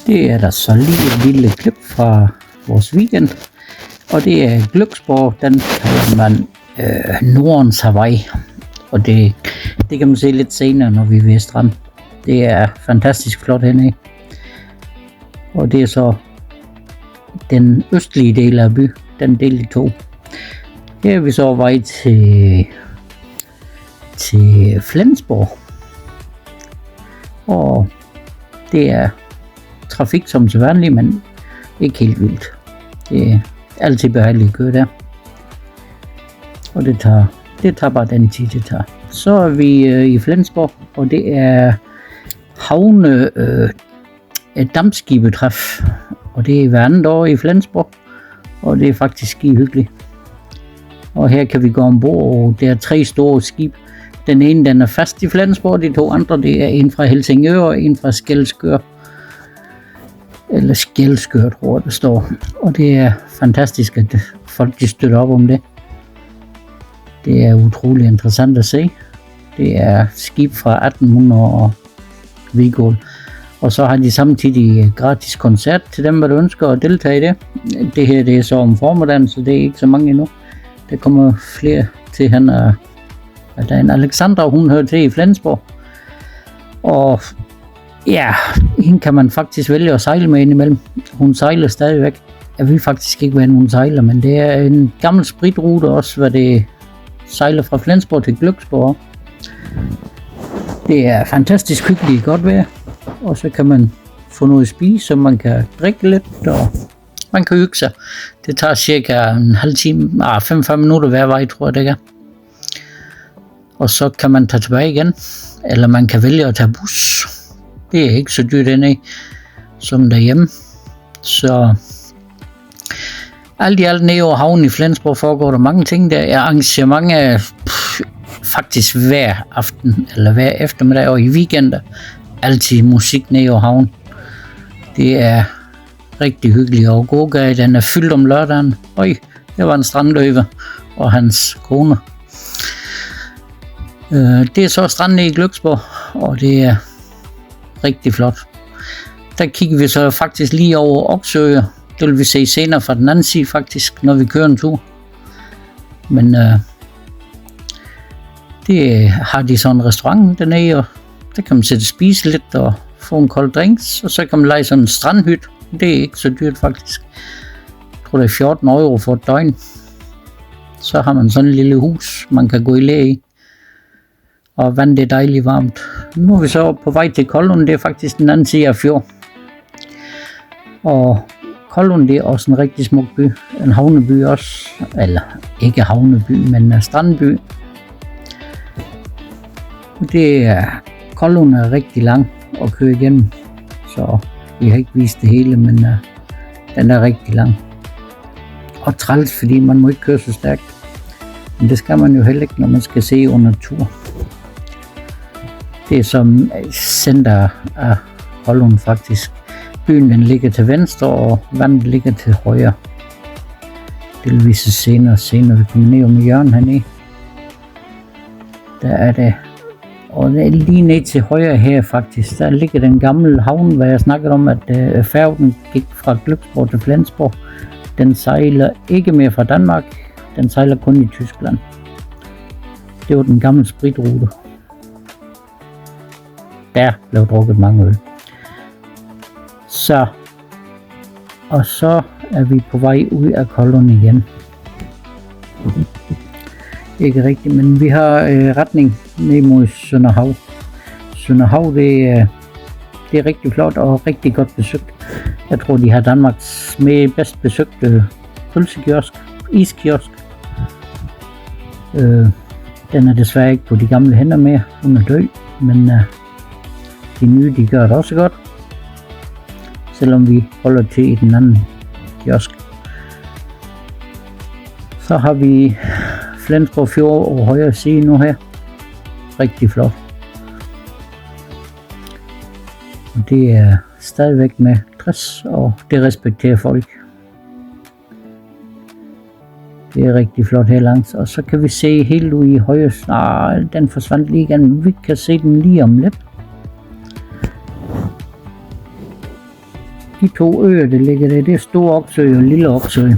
Det er der så lige et lille klip fra vores weekend. Og det er Glücksborg, den kalder man Nordens Hawaii. Og det kan man se lidt senere, når vi er ved strand. Det er fantastisk flot hernede. Og det er så den østlige del af byen, den del i to. Her er vi så vej til Flensborg. Og det er trafik som så vanligt, men ikke helt vildt. Det er altid behageligt at køre der. Og det tager bare den tid, det tager. Så er vi i Flensborg, og det er havne et dampskibetræf. Og det er hver andet år i Flensborg, og det er faktisk skide hyggeligt. Og her kan vi gå ombord, og der er 3 store skib. Den ene den er fast i Flensborg, de 2 andre det er en fra Helsingør og en fra Skælskør. Eller Skælskør, tror jeg det står. Og det er fantastisk, at folk de støtter op om det. Det er utrolig interessant at se. Det er skib fra 1800 og Vigål. Og så har de samtidig gratis koncert til dem, der ønsker at deltage i det. Det her det er så om formiddagen, så det er ikke så mange endnu. Der kommer flere til hende. Der er en Alexandra, hun hører til i Flensborg. Og ja, hende kan man faktisk vælge at sejle med indimellem. Hun sejler stadigvæk. Jeg ved faktisk ikke, hvordan hun sejler, men det er en gammel spritrute også, hvor det sejler fra Flensborg til Glücksborg. Det er fantastisk hyggeligt godt vejr. Og så kan man få noget at spise, så man kan drikke lidt, og man kan hygge sig. Det tager cirka en halv time, 45 minutter hver vej, tror jeg det er. Og så kan man tage tilbage igen, eller man kan vælge at tage bus. Det er ikke så dyrt dernede, som derhjemme. Så alt i alt nede over havnen i Flensborg foregår der mange ting. Der er arrangementer faktisk hver aften, eller hver eftermiddag og i weekender. Altid musik nede over havnen. Det er rigtig hyggeligt, og gågade den er fyldt om lørdagen. Der var en strandløve og hans kone. Det er så stranden i Glücksborg, og det er rigtig flot. Der kigger vi så faktisk lige over Oksøer. Det vil vi se senere fra den anden side faktisk, når vi kører en tur. Men det har de sådan en restaurant dernede, og der kan man sætte spise lidt og få en kold drinks, og så kan man lege sådan en strandhytte. Det er ikke så dyrt faktisk. Jeg tror det er 14 euro for et døgn. Så har man sådan et lille hus, man kan gå i læ i. Og vandet er dejligt varmt. Nu er vi så på vej til Kollund, det er faktisk den anden side af fjord. Og Kollund det er også en rigtig smuk by. En havneby også. Eller ikke havneby, men en strandby. Det er, Kollund er rigtig lang at køre igennem. Så vi har ikke vist det hele, men den er rigtig lang. Og træls, fordi man må ikke køre så stærkt. Men det skal man jo heller ikke, når man skal se under tur. Det er som center af Kollund faktisk. Byen den ligger til venstre, og vandet ligger til højre. Det vil vi se senere. Vi kommer ned om hjørnet hernede. Der er det. Og det er lige ned til højre her faktisk. Der ligger den gamle havn, hvor jeg snakkede om, at færgen gik fra Glücksborg til Flensborg. Den sejler ikke mere fra Danmark. Den sejler kun i Tyskland. Det var den gamle spritrute. Der blev drukket mange øl. Så er vi på vej ud af Kollund igen. Ikke rigtigt, men vi har retning ned mod Sønderhav. Sønderhav det er rigtig flot og rigtig godt besøgt. Jeg tror de har Danmarks bedst besøgte pølsekiosk, iskiosk. Den er desværre ikke på de gamle hænder mere, hun er død, men de nye de gør det også godt. Selvom vi holder til i den anden kiosk. Så har vi Flensborg Fjord over højre side nu her. Rigtig flot. Og det er stadigvæk med 60, og det respekterer folk. Det er rigtig flot her langs. Og så kan vi se helt ude i højre. Den forsvandt lige igen. Vi kan se den lige om lidt. de 2 øer, der ligger der, det er Store Oksø og Lille Oksø.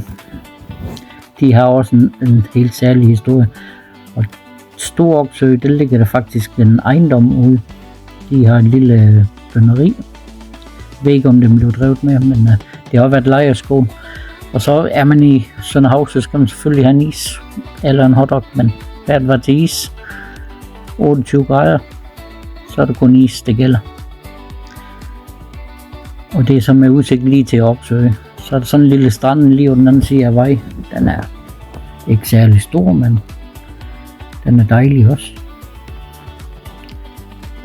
De har også en helt særlig historie. Og Store Oksø, der ligger der faktisk en ejendom ude. De har et lille bønneri. Jeg ved ikke, om det blev drevet med, men det har været lejerskole. Og så er man i Sønderhav, så skal man selvfølgelig have en is eller en hotdog, men hvad var til is? 28 grader, så er det kun is, det gælder. Og det er så med udsigt lige til Oksø. Så er der sådan en lille strand lige på den anden side af vej. Den er ikke særlig stor, men den er dejlig også.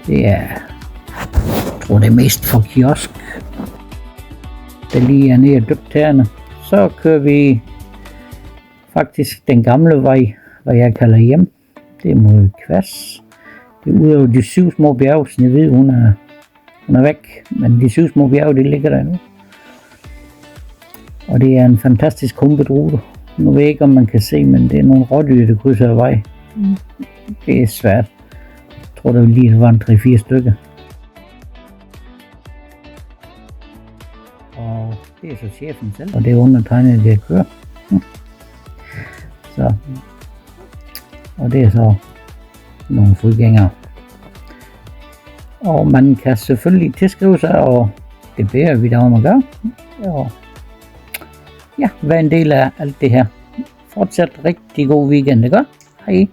Det er, jeg tror det er mest for kiosk, der lige er nede og døbt herinde. Så kører vi faktisk den gamle vej, hvad jeg kalder hjem. Det er mod Kvass. Det er ude over de 7 små bjerge, så jeg ved, hun er væk. Men de 7 små bjerge, de ligger der nu. Og det er en fantastisk humpet rute. Nu ved jeg ikke, om man kan se, men det er nogle rådyr, der krydser vej. Det er svært. Jeg tror, der lige var en 3-4 stykker. Og det er så chefen selv, og det er undertegnet, der kører. Så. Og det er så nogle fodgængere. Og man kan selvfølgelig tilskrive sig, og det beder vi der om at gøre. Og ja, være en del af alt det her. Fortsat rigtig god weekend, ikke? Hej.